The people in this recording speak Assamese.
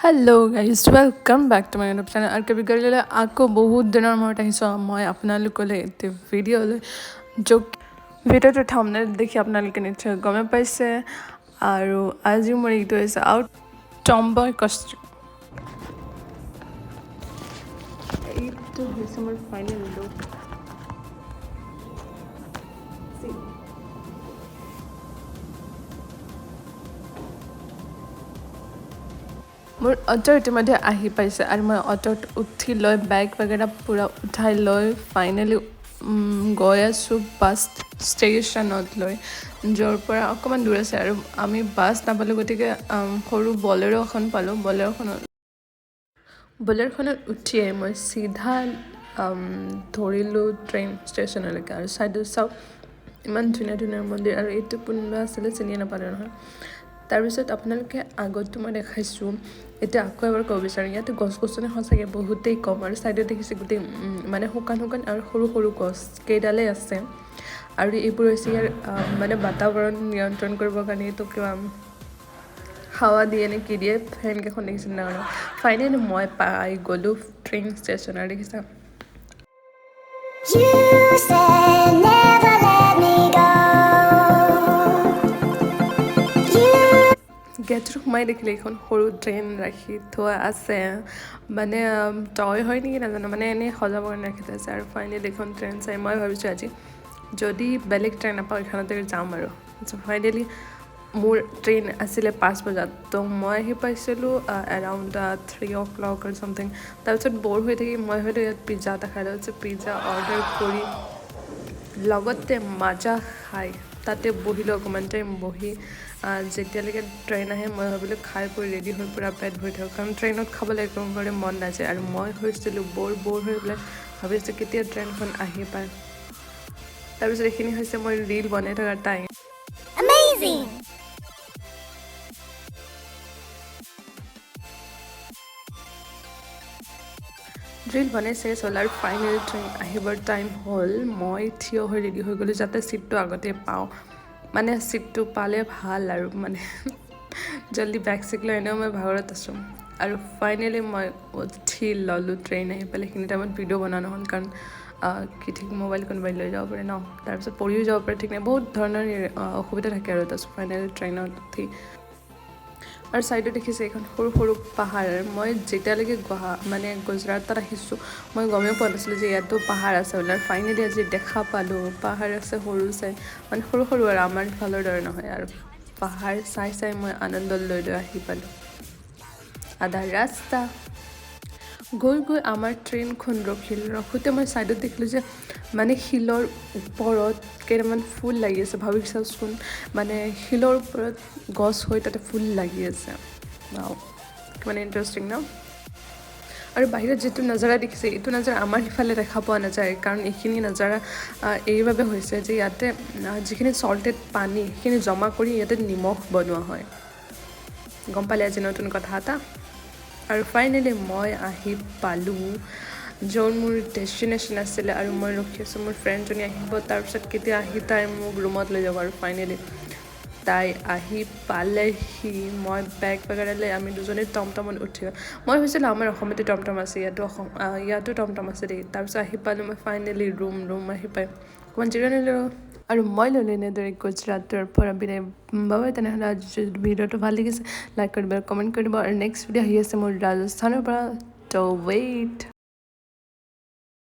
hello' guys welcome back to my YouTube channel আৰু কবি গলিলৈ আকৌ বহুত দিনৰ মূৰত আহিছোঁ মই আপোনালোকলৈ এটি ভিডিঅ'লৈ য'ত ভিডিঅ'টো থাম্বনেইল দেখি আপোনালোকে নিশ্চয় গমে পাইছে আৰু আজি মোৰ এইটো হৈছে আউট টম্বয় কষ্টিউম এইটো হৈছে মোৰ ফাইনেল লুক মোৰ অটো ইতিমধ্যে আহি পাইছে আৰু মই অটোত উঠি লৈ বেগ বাগেৰা পূৰা উঠাই লৈ ফাইনেলি গৈ আছোঁ বাছ ষ্টেচনত লৈ য'ৰ পৰা অকণমান দূৰ আছে আৰু আমি বাছ নাপালোঁ গতিকে সৰু বলেৰ' এখন পালোঁ বলেৰ'খনত উঠিয়ে মই চিধা ধৰিলোঁ ট্ৰেইন ষ্টেচনলৈকে আৰু চাইডত চাওক ইমান ধুনীয়া ধুনীয়া মন্দিৰ আৰু এইটো কোনোবা আছিলে চিনিয়ে নাপালোঁ নহয় তাৰপিছত আপোনালোকে আগতো মই দেখাইছোঁ এতিয়া আকৌ এবাৰ ক'ব বিচাৰোঁ ইয়াতে গছ গছনি সঁচাকৈ বহুতেই কম আৰু ছাইডত দেখিছে গোটেই মানে শুকান আৰু সৰু সৰু গছ কেইডালেই আছে আৰু এইবোৰ হৈছে ইয়াৰ মানে বাতাৱৰণ নিয়ন্ত্ৰণ কৰিবৰ কাৰণে এইটো কিবা হাৱা দিয়ে নে কি দিয়ে ফেনকেইখন দেখিছে না ফাইনেলি মই পাই গ'লোঁ ট্ৰেইন ষ্টেচন আৰু দেখিছা গেটত সোমাই দেখিলে এইখন সৰু ট্ৰেইন ৰাখি থোৱা আছে মানে টয় হয় নেকি নাজানো মানে এনেই সজাবৰ কাৰণে ৰাখি থোৱা আছে আৰু ফাইনেলি এইখন ট্ৰেইন চাই মই ভাবিছোঁ আজি যদি বেলেগ ট্ৰেইন নাপাওঁ এইখনতে যাম আৰু ফাইনেলি মোৰ ট্ৰেইন আছিলে 5 বজাত তো মই আহি পাইছিলোঁ এৰাউণ্ড 3 o'clock আৰু চামথিং তাৰপিছত ব'ৰ হৈ থাকি মই হয়তো ইয়াত পিজ্জা এটা খাই তাৰপিছত পিজ্জা অৰ্ডাৰ কৰি লগতে মাজা খাই তাতে বহিলোঁ অকণমান টাইম বহি যেতিয়ালৈকে ট্ৰেইন আহে মই ভাবিলোঁ খাই কৰি ৰেডি হৈ পূৰা পেট ভৰি থাকোঁ কাৰণ ট্ৰেইনত খাবলৈ একদম কৰি মন নাযায় আৰু মই হৈছিলোঁ ব'ৰ হৈ পেলাই ভাবিছোঁ কেতিয়া ট্ৰেইনখন আহি পায় তাৰপিছত এইখিনি হৈছে মই ৰীল বনাই থকাৰ টাইম ৰীল বনাই চেছ হ'ল আৰু ফাইনেল ট্ৰেইন আহিবৰ টাইম হ'ল মই থিয় হৈ ৰেডি হৈ গ'লোঁ যাতে ছিটটো আগতে পাওঁ মানে ছিটটো পালে ভাল আৰু মানে জল্দি বেগ চেগ লৈ এনেও মই ভাগৰত আছোঁ আৰু ফাইনেলি মই উঠি ল'লোঁ ট্ৰেইন আহি পেলাই সেইখিনি টাইমত ভিডিঅ' বনোৱা নহ'ল কাৰণ কি ঠিক মোবাইল কোনোবাই লৈ যাব পাৰে ন তাৰপিছত পৰিও যাব পাৰে ঠিক নাই বহুত ধৰণৰ অসুবিধা থাকে আৰু তাৰপিছত ফাইনেলি ট্ৰেইনত উঠি আৰু ছাইডত দেখিছে এইখন সৰু সৰু পাহাৰ মই যেতিয়ালৈকে মানে গুজৰাটত আহিছোঁ মই গমেই পোৱা নাছিলোঁ যে ইয়াতো পাহাৰ আছে বোলে আৰু ফাইনেলি আজি দেখা পালোঁ পাহাৰ আছে সৰু চাই মানে সৰু সৰু আৰু আমাৰ ফালৰ দৰে নহয় আৰু পাহাৰ চাই মই আনন্দ লৈ আহি পালোঁ আধা ৰাস্তা গৈ আমাৰ ট্ৰেইনখন ৰখোঁতে মই ছাইডত দেখিলোঁ যে মানে শিলৰ ওপৰত কেইটামান ফুল লাগি আছে ভাবি চাওকচোন মানে শিলৰ ওপৰত গছ হৈ তাতে ফুল লাগি আছে মানে ইণ্টাৰেষ্টিং ন আৰু বাহিৰত যিটো নজাৰা দেখিছে এইটো নজাৰা আমাৰ সিফালে দেখা পোৱা নাযায় কাৰণ এইখিনি নজাৰা এইবাবে হৈছে যে ইয়াতে যিখিনি চল্টেড পানী সেইখিনি জমা কৰি ইয়াতে নিমখ বনোৱা হয় গম পালে আজি নতুন কথা এটা আৰু ফাইনেলি মই আহি পালোঁ য'ত মোৰ ডেষ্টিনেশ্যন আছিলে আৰু মই ৰখি আছোঁ মোৰ ফ্ৰেণ্ডজনী আহিব তাৰপিছত কেতিয়া আহি তাই মোক ৰুমত লৈ যাব আৰু ফাইনেলি তাই আহি পালেহি মই বেগ বাগেৰা লৈ আমি দুজনী টমটমত উঠি গ'ল মই ভাবিছিলোঁ আমাৰ অসমতে টমটম আছে ইয়াতো টমটম আছে দেই তাৰপিছত আহি পালোঁ মই ফাইনেলি ৰুম আহি পাই অকণমান জিৰণি ল'লোঁ আৰু মই ল'লোঁ এনেদৰে গুজৰাটৰ পৰা বিদায় বাবা তেনেহ'লে আজি ভিডিঅ'টো ভাল লাগিছে লাইক কৰিব কমেণ্ট কৰিব আৰু নেক্সট ভিডিঅ' আহি আছে মোৰ ৰাজস্থানৰ পৰা ত' ৱেইট